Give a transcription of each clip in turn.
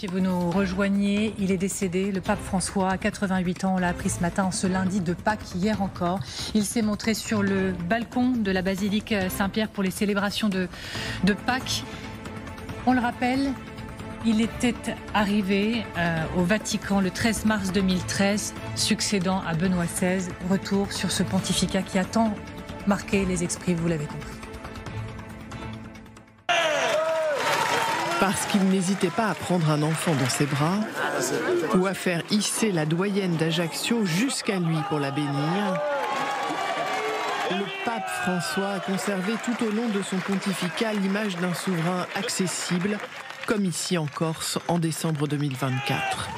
Si vous nous rejoignez, il est décédé, le pape François, à 88 ans. On l'a appris ce matin, en ce lundi de Pâques, hier encore. Il s'est montré sur le balcon de la basilique Saint-Pierre pour les célébrations de Pâques. On le rappelle, il était arrivé au Vatican le 13 mars 2013, succédant à Benoît XVI. Retour sur ce pontificat qui a tant marqué les esprits, vous l'avez compris. Parce qu'il n'hésitait pas à prendre un enfant dans ses bras ou à faire hisser la doyenne d'Ajaccio jusqu'à lui pour la bénir, le pape François a conservé tout au long de son pontificat l'image d'un souverain accessible, comme ici en Corse en décembre 2024.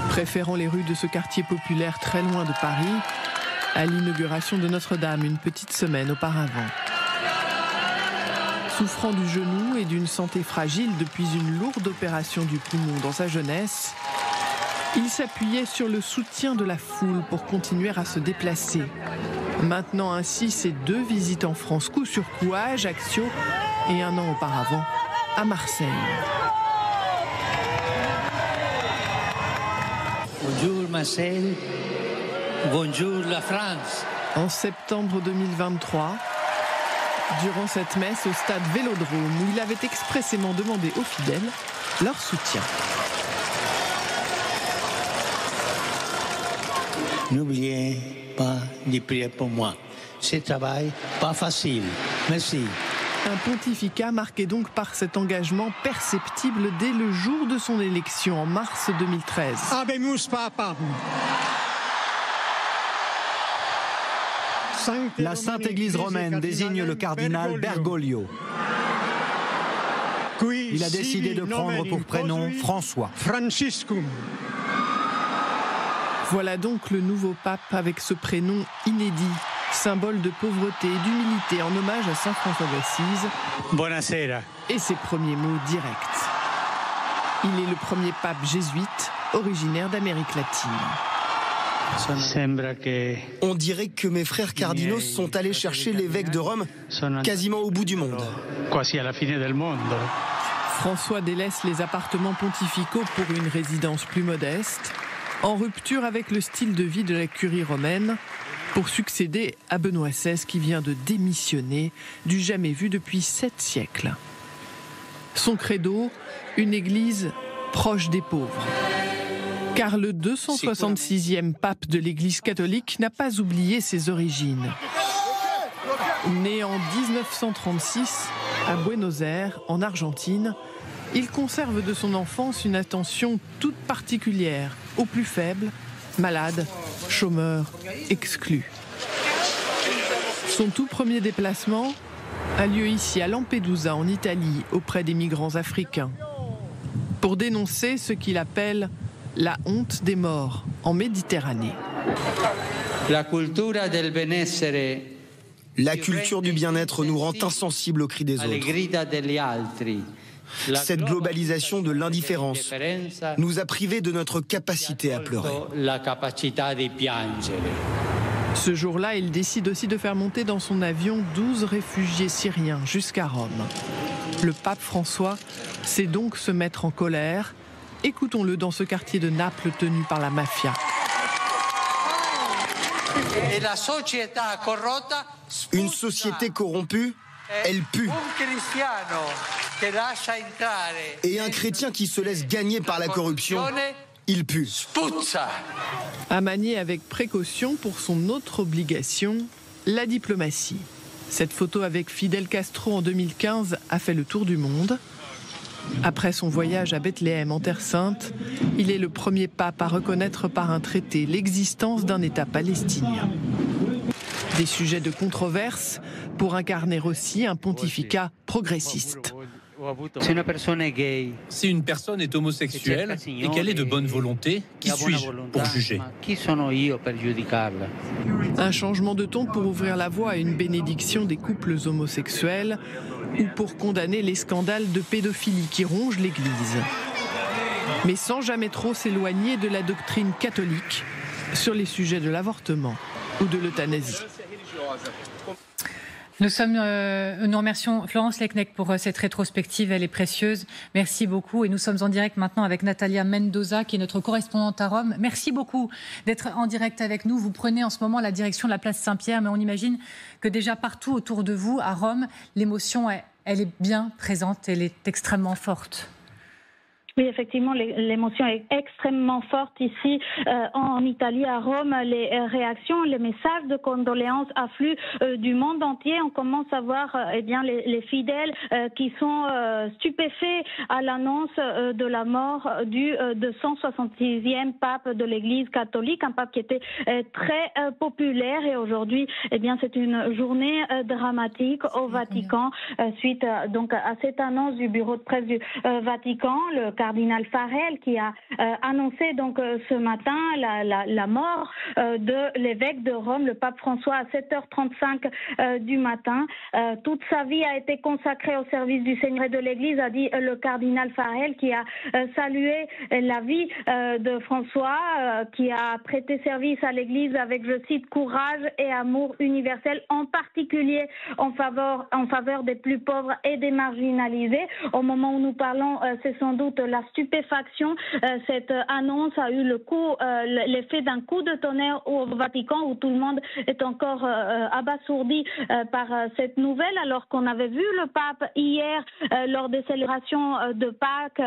Préférant les rues de ce quartier populaire très loin de Paris, à l'inauguration de Notre-Dame une petite semaine auparavant. Souffrant du genou et d'une santé fragile depuis une lourde opération du poumon dans sa jeunesse, il s'appuyait sur le soutien de la foule pour continuer à se déplacer. Maintenant ainsi ses 2 visites en France coup sur coup à Ajaccio et un an auparavant à Marseille. Bonjour Marseille, bonjour la France. En septembre 2023, durant cette messe au stade Vélodrome où il avait expressément demandé aux fidèles leur soutien. N'oubliez pas de prier pour moi. Ce travail pas facile. Merci. Un pontificat marqué donc par cet engagement perceptible dès le jour de son élection en mars 2013. Habemus Papam. La Sainte Église romaine désigne le cardinal Bergoglio. Il a décidé de prendre pour prénom François. Voilà donc le nouveau pape avec ce prénom inédit, symbole de pauvreté et d'humilité en hommage à Saint François d'Assise. Buonasera. Et ses premiers mots directs. Il est le premier pape jésuite originaire d'Amérique latine. On dirait que mes frères cardinaux sont allés chercher l'évêque de Rome quasiment au bout du monde. François délaisse les appartements pontificaux pour une résidence plus modeste, en rupture avec le style de vie de la curie romaine, pour succéder à Benoît XVI qui vient de démissionner, du jamais vu depuis 7 siècles. Son credo, une église proche des pauvres. Car le 266e pape de l'Église catholique n'a pas oublié ses origines. Né en 1936 à Buenos Aires, en Argentine, il conserve de son enfance une attention toute particulière aux plus faibles, malades, chômeurs, exclus. Son tout premier déplacement a lieu ici à Lampedusa, en Italie, auprès des migrants africains, pour dénoncer ce qu'il appelle la honte des morts en Méditerranée. La culture du bien-être nous rend insensibles aux cris des autres. Cette globalisation de l'indifférence nous a privés de notre capacité à pleurer. Ce jour-là, il décide aussi de faire monter dans son avion 12 réfugiés syriens jusqu'à Rome. Le pape François sait donc se mettre en colère. Écoutons-le dans ce quartier de Naples tenu par la mafia. Une société corrompue, elle pue. Et un chrétien qui se laisse gagner par la corruption, il pue. À manier avec précaution pour son autre obligation, la diplomatie. Cette photo avec Fidel Castro en 2015 a fait le tour du monde. Après son voyage à Bethléem en Terre Sainte, il est le premier pape à reconnaître par un traité l'existence d'un État palestinien. Des sujets de controverse pour incarner aussi un pontificat progressiste. Si une personne est homosexuelle et qu'elle est de bonne volonté, qui suis-je pour juger? Un changement de ton pour ouvrir la voie à une bénédiction des couples homosexuels ou pour condamner les scandales de pédophilie qui rongent l'Église. Mais sans jamais trop s'éloigner de la doctrine catholique sur les sujets de l'avortement ou de l'euthanasie. Nous remercions Florence Lecnec pour cette rétrospective, elle est précieuse. Merci beaucoup. Et nous sommes en direct maintenant avec Natalia Mendoza, qui est notre correspondante à Rome. Merci beaucoup d'être en direct avec nous. Vous prenez en ce moment la direction de la place Saint-Pierre, mais on imagine que déjà partout autour de vous, à Rome, l'émotion, elle est bien présente, elle est extrêmement forte. Oui, effectivement, l'émotion est extrêmement forte ici en Italie, à Rome. Les réactions, les messages de condoléances affluent du monde entier. On commence à voir les fidèles qui sont stupéfaits à l'annonce de la mort du 266e pape de l'Église catholique, un pape qui était très populaire. Et aujourd'hui, c'est une journée dramatique au Vatican suite donc à cette annonce du bureau de presse du Vatican. Le cardinal Farrell qui a annoncé donc ce matin la mort de l'évêque de Rome, le pape François, à 7h35 du matin. Toute sa vie a été consacrée au service du Seigneur et de l'Église, a dit le cardinal Farrell, qui a salué la vie de François, qui a prêté service à l'Église avec, je cite, courage et amour universel, en particulier en faveur des plus pauvres et des marginalisés. Au moment où nous parlons, c'est sans doute la stupéfaction. Cette annonce a eu l'effet d'un coup de tonnerre au Vatican, où tout le monde est encore abasourdi par cette nouvelle, alors qu'on avait vu le pape hier lors des célébrations de Pâques.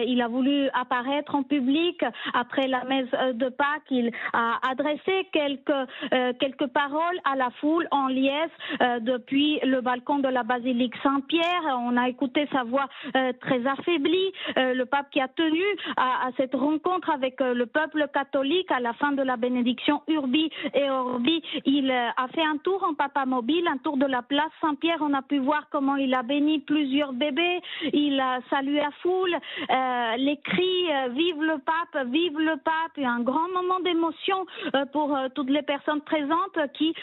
Il a voulu apparaître en public après la messe de Pâques. Il a adressé quelques paroles à la foule en liesse depuis le balcon de la basilique Saint-Pierre. On a écouté sa voix très affaiblie. Le pape qui a tenu à cette rencontre avec le peuple catholique à la fin de la bénédiction Urbi et Orbi. Il a fait un tour en papamobile, un tour de la place Saint-Pierre. On a pu voir comment il a béni plusieurs bébés. Il a salué la foule. Les cris « Vive le pape, vive le pape !» Un grand moment d'émotion pour toutes les personnes présentes qui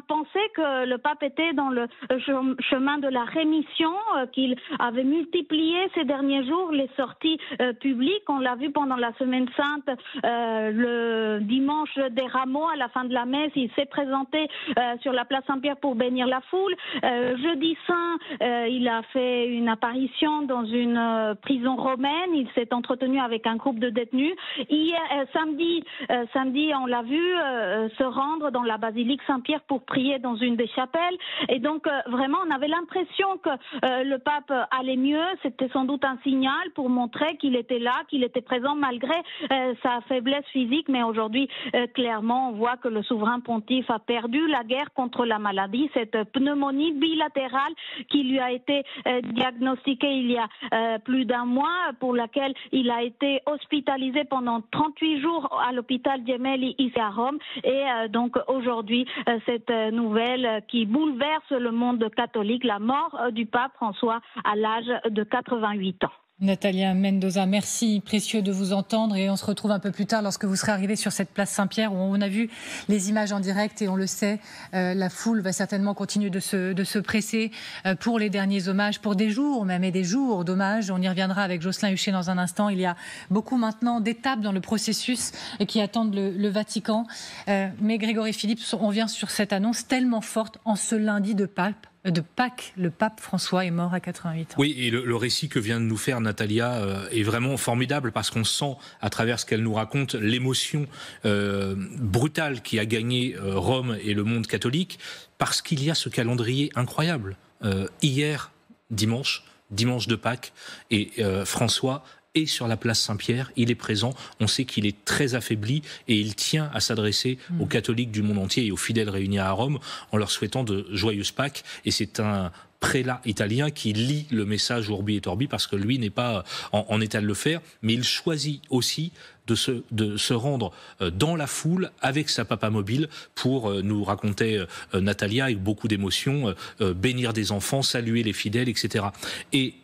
pensaient que le pape était dans le chemin de la rémission, qu'il avait multiplié ces derniers jours les sorties publiques. On l'a vu pendant la Semaine Sainte, le dimanche des Rameaux, à la fin de la messe, il s'est présenté sur la place Saint-Pierre pour bénir la foule. Jeudi Saint, il a fait une apparition dans une prison romaine. Il s'est entretenu avec un groupe de détenus. Hier, samedi, on l'a vu se rendre dans la basilique Saint-Pierre pour prier dans une des chapelles. Et donc, vraiment, on avait l'impression que le pape allait mieux. C'était sans doute un signal pour montrer qu'il était là, qu'il était présent malgré sa faiblesse physique. Mais aujourd'hui, clairement, on voit que le souverain pontife a perdu la guerre contre la maladie, cette pneumonie bilatérale qui lui a été diagnostiquée il y a plus d'un mois, pour laquelle il a été hospitalisé pendant 38 jours à l'hôpital Gemelli ici à Rome. Et donc aujourd'hui, cette nouvelle qui bouleverse le monde catholique, la mort du pape François à l'âge de 88 ans. Natalia Mendoza, merci, précieux de vous entendre, et on se retrouve un peu plus tard lorsque vous serez arrivés sur cette place Saint-Pierre où on a vu les images en direct et on le sait, la foule va certainement continuer de se presser pour les derniers hommages, pour des jours même et des jours d'hommage. On y reviendra avec Jocelyn Huchet dans un instant. Il y a beaucoup maintenant d'étapes dans le processus et qui attendent le Vatican. Mais Grégory Philippe, on vient sur cette annonce tellement forte en ce lundi de Pâques, le pape François est mort à 88 ans. Oui, et le récit que vient de nous faire Natalia est vraiment formidable, parce qu'on sent à travers ce qu'elle nous raconte l'émotion brutale qui a gagné Rome et le monde catholique, parce qu'il y a ce calendrier incroyable. Hier, dimanche de Pâques, et François est sur la place Saint-Pierre, il est présent, on sait qu'il est très affaibli et il tient à s'adresser aux catholiques du monde entier et aux fidèles réunis à Rome en leur souhaitant de joyeuses Pâques. Et c'est un prélat italien qui lit le message Urbi et Orbi, parce que lui n'est pas en état de le faire, mais il choisit aussi de se rendre dans la foule avec sa papamobile pour, nous racontait Natalia avec beaucoup d'émotion, bénir des enfants, saluer les fidèles, etc. Et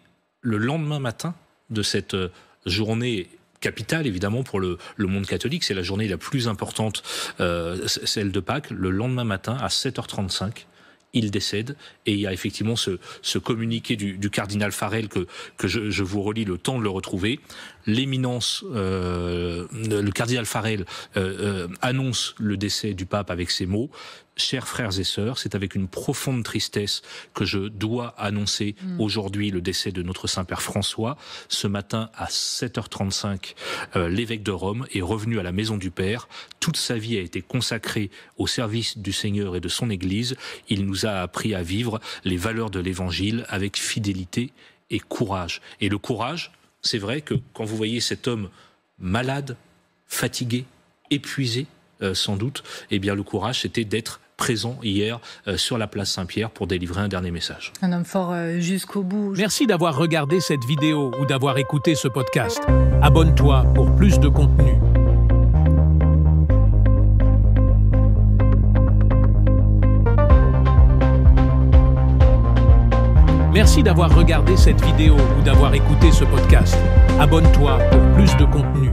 le lendemain matin de cette journée capitale, évidemment, pour le monde catholique, c'est la journée la plus importante, celle de Pâques. Le lendemain matin, à 7h35, il décède, et il y a effectivement ce communiqué du cardinal Farrell que je vous relis, le temps de le retrouver. L'éminence, le cardinal Farrell annonce le décès du pape avec ces mots: Chers frères et sœurs, c'est avec une profonde tristesse que je dois annoncer aujourd'hui le décès de notre Saint-Père François. Ce matin, à 7h35, l'évêque de Rome est revenu à la maison du Père. Toute sa vie a été consacrée au service du Seigneur et de son Église. Il nous a appris à vivre les valeurs de l'Évangile avec fidélité et courage. Et le courage, c'est vrai que quand vous voyez cet homme malade, fatigué, épuisé, sans doute, eh bien le courage, c'était d'être présent hier sur la place Saint-Pierre pour délivrer un dernier message. Un homme fort jusqu'au bout. Merci d'avoir regardé cette vidéo ou d'avoir écouté ce podcast. Abonne-toi pour plus de contenu. Merci d'avoir regardé cette vidéo ou d'avoir écouté ce podcast. Abonne-toi pour plus de contenu.